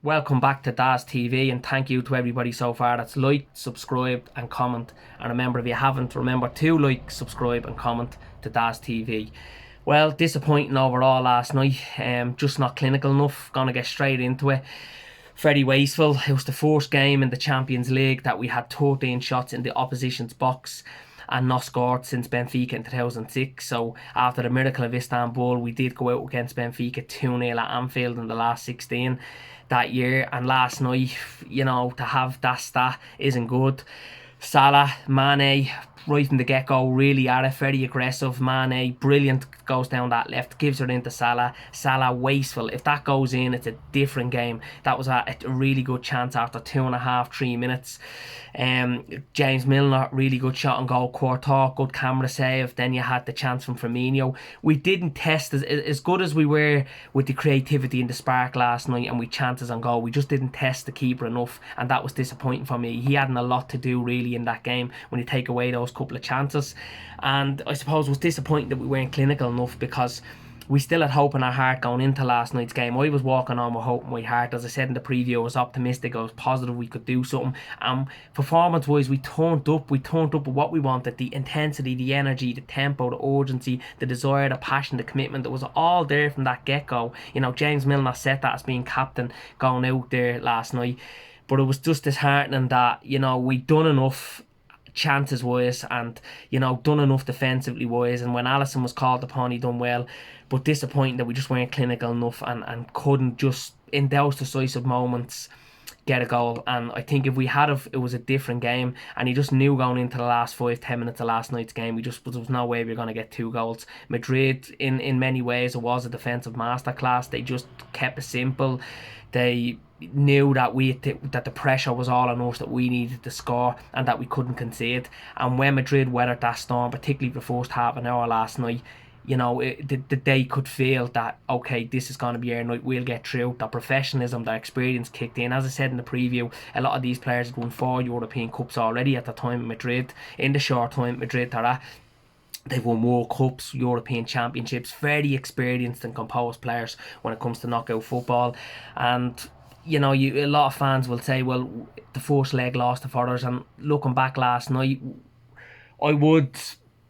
Welcome back to Daz TV, and thank you to everybody so far that's liked, subscribed and comment. And remember, if you haven't, remember to like, subscribe and comment to Daz TV. Well, disappointing overall last night. Just not clinical enough. Gonna get straight into it. Very wasteful. It was the first game in the Champions League that we had 13 shots in the opposition's box and not scored since Benfica in 2006. So after the miracle of Istanbul, we did go out against Benfica 2-0 at Anfield in the last 16 that year. And last night, to have that stat isn't good. Salah, Mane, right from the get-go, really are it, very aggressive. Mane, brilliant, goes down that left, gives it into Salah. Salah, wasteful. If that goes in, it's a different game. That was a really good chance after 2.5, 3 minutes. James Milner, really good shot on goal. Courtois, good camera save. Then you had the chance from Firmino. We didn't test as good as we were with the creativity and the spark last night, and we chances on goal. We just didn't test the keeper enough, and that was disappointing for me. He hadn't a lot to do really in that game when you take away those couple of chances. And I suppose it was disappointing that we weren't clinical enough, because we still had hope in our heart going into last night's game. I was walking on with hope in my heart. As I said in the preview, I was optimistic, I was positive we could do something. Performance wise, we turned up with what we wanted: the intensity, the energy, the tempo, the urgency, the desire, the passion, the commitment. It was all there from that get-go. James Milner set that as being captain going out there last night. But it was just disheartening that, we'd done enough chances wise, and done enough defensively wise, and when Alisson was called upon, he done well. But disappointing that we just weren't clinical enough and couldn't just in those decisive moments get a goal. And I think if we had it was a different game, and he just knew going into the last 5-10 minutes of last night's game, there was no way we were going to get 2 goals. Madrid, in many ways, it was a defensive masterclass. They just kept it simple. They knew that that the pressure was all on us, that we needed to score and that we couldn't concede. And when Madrid weathered that storm, particularly the first half an hour last night, they could feel that, okay, this is going to be our night, we'll get through. The professionalism, the experience kicked in. As I said in the preview, a lot of these players had won 4 European Cups already at the time in Madrid, in the short time Madrid are at. They've won World Cups, European Championships, very experienced and composed players when it comes to knockout football. And a lot of fans will say, well, the first leg lost to others. And looking back last night, I would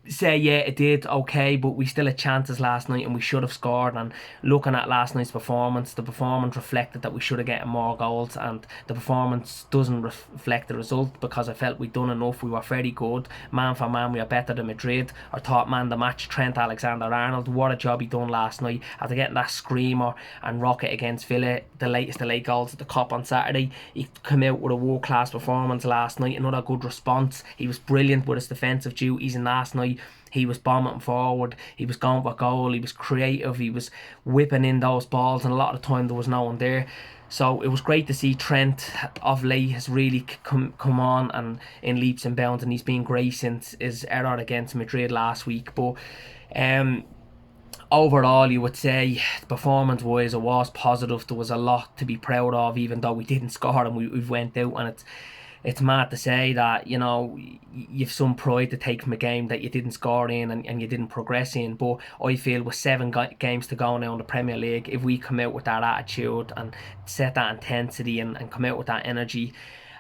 say, yeah, it did okay, but we still had chances last night and we should have scored. And looking at last night's performance, the performance reflected that we should have gotten more goals, and the performance doesn't reflect the result, because I felt we'd done enough. We were very good, man for man. We are better than Madrid. Our top man the match, Trent Alexander-Arnold, what a job he done last night after getting that screamer and rocket against Villa, the latest the late goals at the Cup on Saturday. He came out with a world-class performance last night, another good response. He was brilliant with his defensive duties, and last night he was bombing forward, he was going for goal, he was creative, he was whipping in those balls, and a lot of the time there was no one there. So it was great to see Trent of late has really come on and in leaps and bounds, and he's been great since his error against Madrid last week. But overall, you would say performance wise it was positive. There was a lot to be proud of, even though we didn't score and we went out, and it's mad to say that you've some pride to take from a game that you didn't score in and you didn't progress in. But I feel with 7 games to go now in the Premier League, if we come out with that attitude and set that intensity and come out with that energy,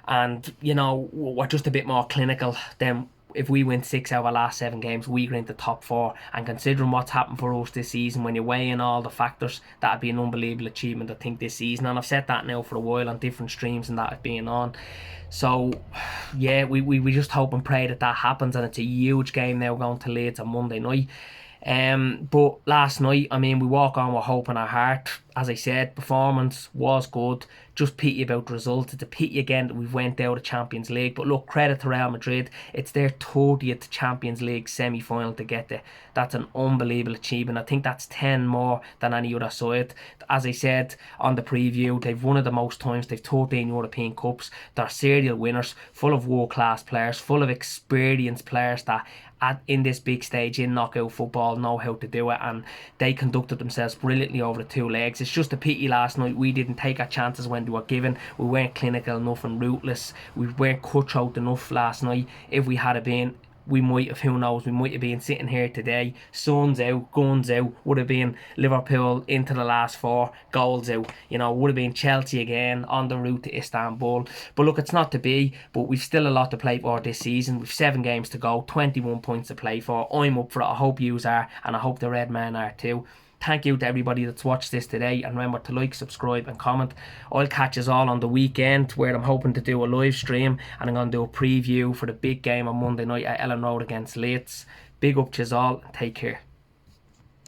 and we're just a bit more clinical, then if we win 6 out of our last 7 games, we get into top 4. And considering what's happened for us this season, when you weigh in all the factors, that'd be an unbelievable achievement, I think, this season. And I've said that now for a while on different streams and that I've been on. So yeah, we just hope and pray that happens, and it's a huge game now going to Leeds on Monday night. But last night, we walk on with hope in our heart. As I said, performance was good. Just pity about the result. It's a pity again that we went out of Champions League. But look, credit to Real Madrid. It's their 30th Champions League semi-final to get there. That's an unbelievable achievement. I think that's 10 more than any other side. As I said on the preview, they've won it the most times. They've 13 European Cups. They're serial winners, full of world-class players, full of experienced players that in this big stage in knockout football know how to do it, and they conducted themselves brilliantly over the 2 legs. It's just a pity last night we didn't take our chances when they were given. We weren't clinical enough and ruthless. We weren't cutthroat enough last night. If we had been, we might have, who knows, we might have been sitting here today, suns out, guns out, would have been Liverpool into the last four, goals out, you know, would have been Chelsea again on the route to Istanbul. But look, it's not to be, but we've still a lot to play for this season. We've 7 games to go, 21 points to play for. I'm up for it. I hope yous are, and I hope the Red Men are too. Thank you to everybody that's watched this today, and remember to like, subscribe and comment. I'll catch us all on the weekend where I'm hoping to do a live stream, and I'm going to do a preview for the big game on Monday night at Ellen Road against Leeds. Big up to us all, and take care.